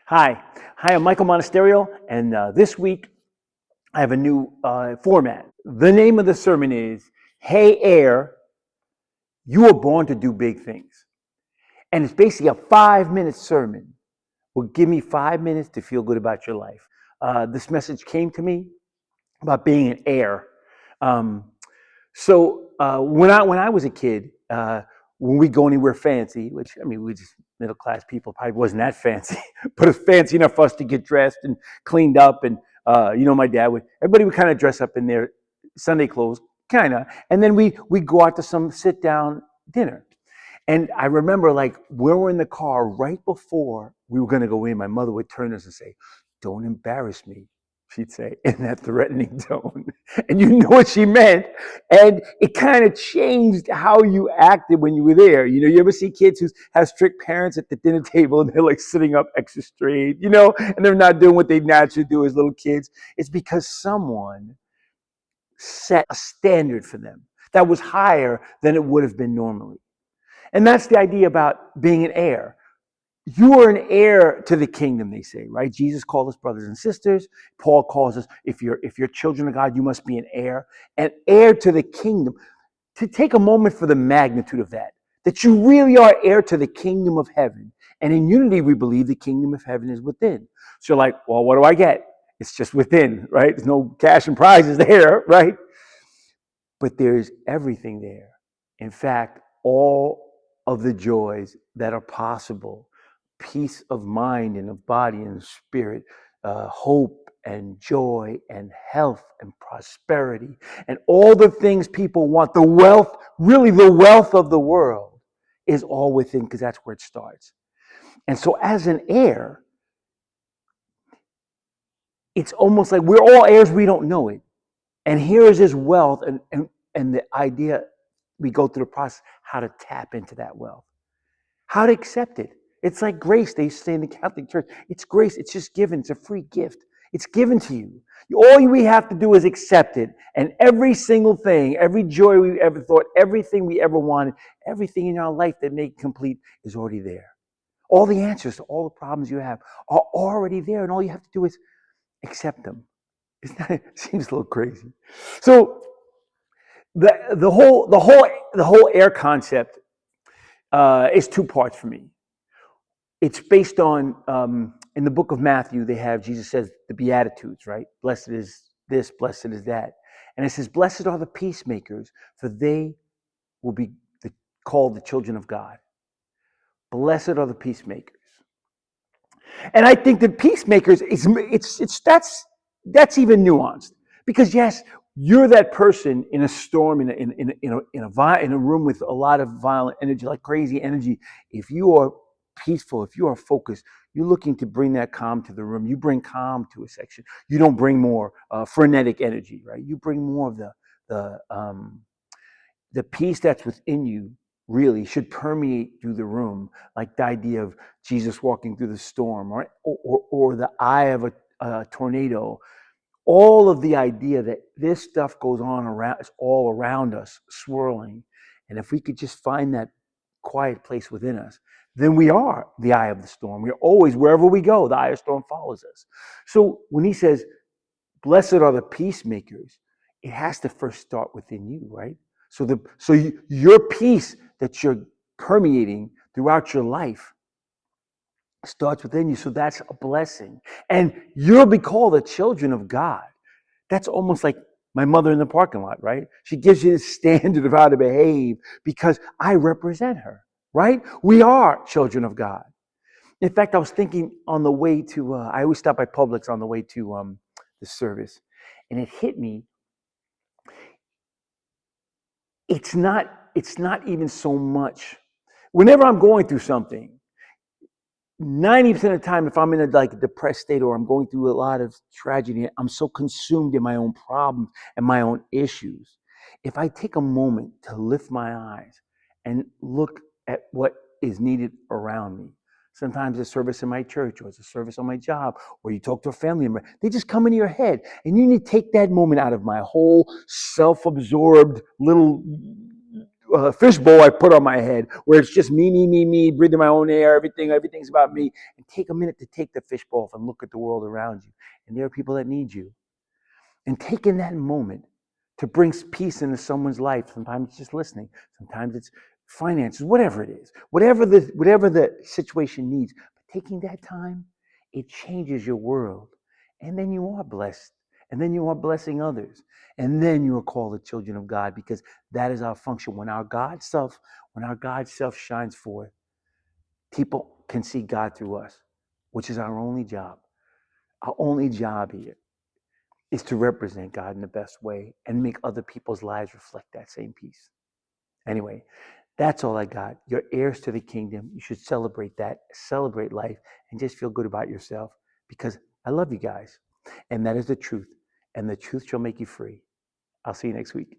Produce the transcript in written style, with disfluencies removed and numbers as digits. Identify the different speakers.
Speaker 1: Hi, I'm Michael Monasterio, and this week I have a new format. The name of the sermon is Hey Heir, You Were Born to Do Big Things. And it's basically a 5-minute sermon. Will give me 5 minutes to feel good about your life. This message came to me about being an heir. Um, when I was a kid, when we go anywhere fancy, which I mean, we just middle class people, probably wasn't that fancy, but it's fancy enough for us to get dressed and cleaned up. And my dad everybody would kind of dress up in their Sunday clothes, kind of, and then we go out to some sit down dinner. And I remember, like, we were in the car right before we were going to go in. My mother would turn to us and say, "Don't embarrass me," she'd say, in that threatening tone. And you know what she meant. And it kind of changed how you acted when you were there. You ever see kids who have strict parents at the dinner table and they're like sitting up extra straight, and they're not doing what they naturally do as little kids? It's because someone set a standard for them that was higher than it would have been normally. And that's the idea about being an heir. You are an heir to the kingdom, they say, right? Jesus called us brothers and sisters. Paul calls us, if you're children of God, you must be an heir to the kingdom. To take a moment for the magnitude of that you really are heir to the kingdom of heaven. And in unity, we believe the kingdom of heaven is within. So you're like, well, what do I get? It's just within, right? There's no cash and prizes there, right? But there's everything there. In fact, all of the joys that are possible, peace of mind and of body and spirit, hope and joy and health and prosperity, and all the things people want, the wealth, really the wealth of the world, is all within, because that's where it starts. And so as an heir, it's almost like we're all heirs, we don't know it. And here is his wealth, and the idea, we go through the process, how to tap into that wealth, how to accept it. It's like grace. They say in the Catholic Church, it's grace. It's just given. It's a free gift. It's given to you. All we have to do is accept it. And every single thing, every joy we ever thought, everything we ever wanted, everything in our life that made it complete is already there. All the answers to all the problems you have are already there. And all you have to do is accept them. It seems a little crazy. So the whole heir concept is two parts for me. It's based on in the book of Matthew, they have, Jesus says, the Beatitudes, right? Blessed is this, blessed is that. And it says, blessed are the peacemakers, for they will be called the children of God. Blessed are the peacemakers. And I think that peacemakers, that's even nuanced, because yes, you're that person in a storm, in a room with a lot of violent energy, like crazy energy. If you are peaceful, if you are focused, you're looking to bring that calm to the room. You bring calm to a section. You don't bring more frenetic energy, right? You bring more of the peace that's within you. Really should permeate through the room, like the idea of Jesus walking through the storm, or the eye of a tornado. All of the idea that this stuff goes on around, it's all around us, swirling. And if we could just find that quiet place within us, then we are the eye of the storm. We're always, wherever we go, the eye of the storm follows us. So when he says, blessed are the peacemakers, it has to first start within you, right? So your peace that you're permeating throughout your life starts within you. So that's a blessing. And you'll be called the children of God. That's almost like my mother in the parking lot, right? She gives you the standard of how to behave because I represent her, right? We are children of God. In fact, I was thinking on the way to, I always stop by Publix on the way to the service, and it hit me. It's not even so much. Whenever I'm going through something, 90% of the time, if I'm in a depressed state or I'm going through a lot of tragedy, I'm so consumed in my own problems and my own issues. If I take a moment to lift my eyes and look at what is needed around me, sometimes a service in my church, or it's a service on my job, or you talk to a family member, they just come into your head. And you need to take that moment out of my whole self-absorbed little fishbowl I put on my head, where it's just me, breathing my own air, everything's about me. And take a minute to take the fishbowl off and look at the world around you. And there are people that need you. And taking that moment to bring peace into someone's life. Sometimes it's just listening. Sometimes it's finances, whatever it is, whatever the situation needs. But taking that time, it changes your world. And then you are blessed. And then you are blessing others. And then you are called the children of God, because that is our function. When our God self shines forth, people can see God through us, which is our only job. Our only job here is to represent God in the best way and make other people's lives reflect that same peace. Anyway, that's all I got. You're heirs to the kingdom. You should celebrate that, celebrate life, and just feel good about yourself, because I love you guys. And that is the truth. And the truth shall make you free. I'll see you next week.